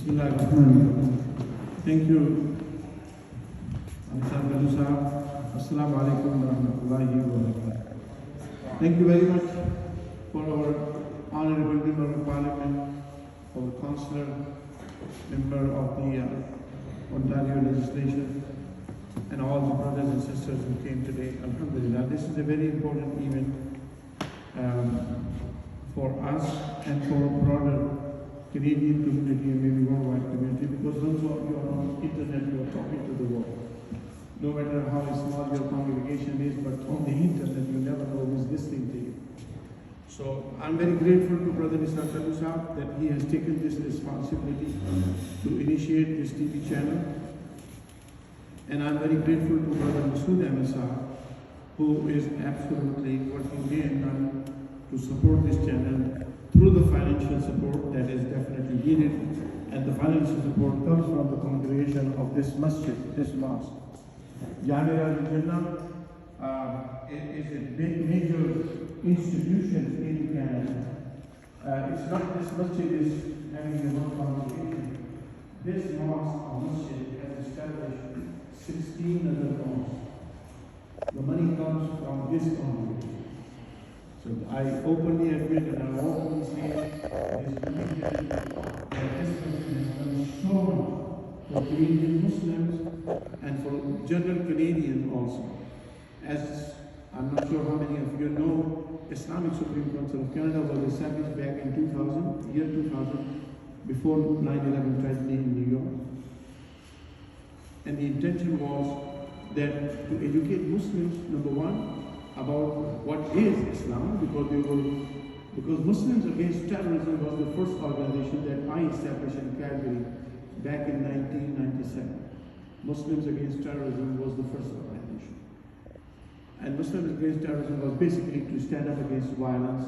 Bismillahirrahmanirrahim. Thank you, Kallu sahib. Assalamu alaikum wa rahmatullahi wa barakatuh. Thank you very much for our honorable member of parliament, our councillor, member of the Ontario legislation, and all the brothers and sisters who came today. Alhamdulillah, this is a very important event for us and for broader Canadian community and maybe worldwide community, because once you are on internet, you are talking to the world. No matter how small your congregation is, but on the internet, you never know who is listening to you. So I'm very grateful to Brother Nisar that he has taken this responsibility to initiate this TV channel. And I'm very grateful to Brother Ahmad, who is absolutely working day and night to support this channel through the financial support that is definitely needed. And the financial support comes from the congregation of this masjid, this mosque. Jannah is a big major institution in Canada. It's not this masjid is having a one congregation. This mosque or masjid has established 16 other mosques. The money comes from this congregation. So I openly admit and I openly say that this masjid has done so much for Canadian Muslims and for general Canadians also. As I'm not sure how many of you know, Islamic Supreme Council of Canada was established back in 2000, year 2000, before 9/11 tragedy in New York. And the intention was that to educate Muslims, number one, about what is Islam, because Muslims Against Terrorism was the first organization that I established in Calgary back in 1997. Muslims Against Terrorism was the first organization. And Muslims Against Terrorism was basically to stand up against violence,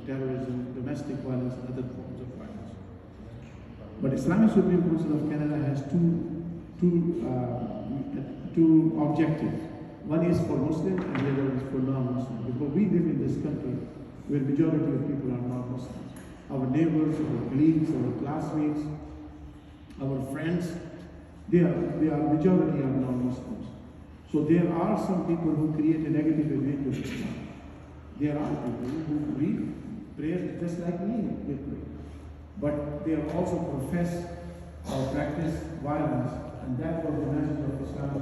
terrorism, domestic violence, and other forms of violence. But Islamic Supreme Council of Canada has two objectives. One is for Muslims and the other is for non-Muslims. Because we live in this country where majority of people are non-Muslims. Our neighbors, our colleagues, our classmates, our friends, they are majority are non-Muslims. So there are some people who create a negative image of Islam. There are people who read prayers just like me, they pray. But they also profess or practice violence, and that was the message of Islam.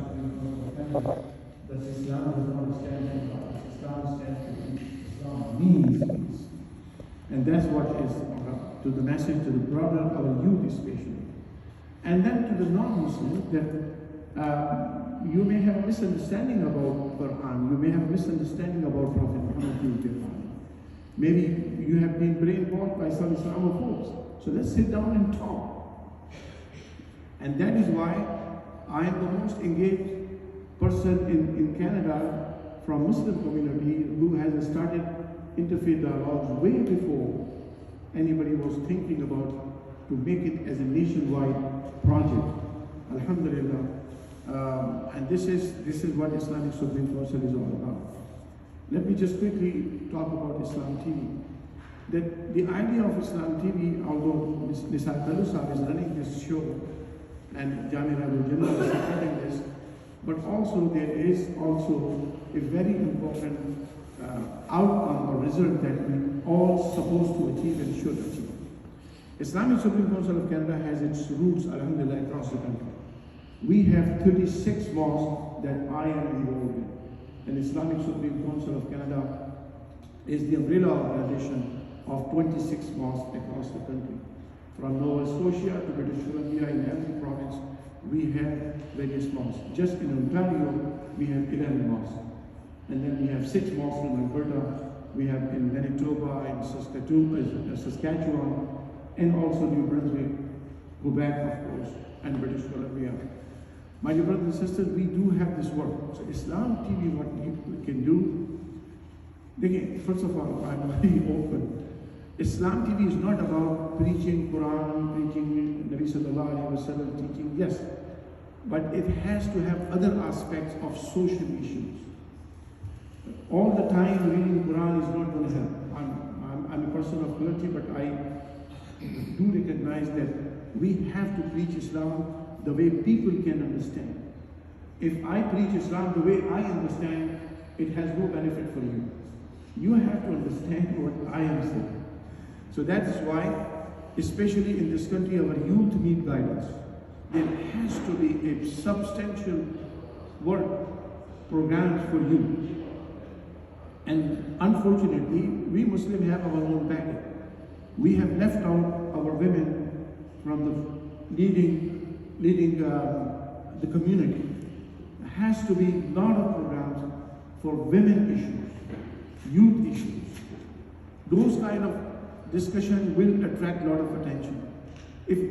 That Islam does not stand for violence. Islam stands for peace. Islam means peace. And that's what is to the message to the broader, our youth especially. And then to the non-Muslims, that you may have a misunderstanding about Quran, you may have a misunderstanding about Prophet Muhammad. Maybe you have been brainwashed by some Islamophobes. So let's sit down and talk. And that is why I am the most engaged person in Canada from Muslim community who has started interfaith dialogues way before anybody was thinking about to make it as a nationwide project. Alhamdulillah. And this is what Islamic Supreme Council is all about. Let me just quickly talk about Islam TV. That the idea of Islam TV, although Nisar is running this show and Jannah is supporting this, but also there is also a very important outcome or result that we all supposed to achieve and should achieve. Islamic Supreme Council of Canada has its roots, alhamdulillah, across the country. We have 36 mosques that I am involved in. And Islamic Supreme Council of Canada is the umbrella organization of 26 mosques across the country. From Nova Scotia to British Columbia, in every province, we have various mosques. Just in Ontario, we have 11 mosques. And then we have 6 mosques in Alberta, we have in Manitoba, in Saskatchewan, and also New Brunswick, Quebec, of course, and British Columbia. My dear brothers and sisters, we do have this work. So Islam TV, what we can do, again, first of all, I'm very open. Islam TV is not about preaching Quran, preaching Nabi Sallallahu Alaihi Wasallam, teaching, yes, but it has to have other aspects of social issues. All the time reading Quran is not going to help. I'm a person of clergy, but I do recognize that we have to preach Islam the way people can understand. If I preach Islam the way I understand, it has no benefit for you. You have to understand what I am saying. So that's why, especially in this country, our youth need guidance. There has to be a substantial work programs for youth. And unfortunately, we Muslims have our own baggage. We have left out our women from the leading the community. There has to be a lot of programs for women issues, youth issues. Those kind of discussion will attract a lot of attention. If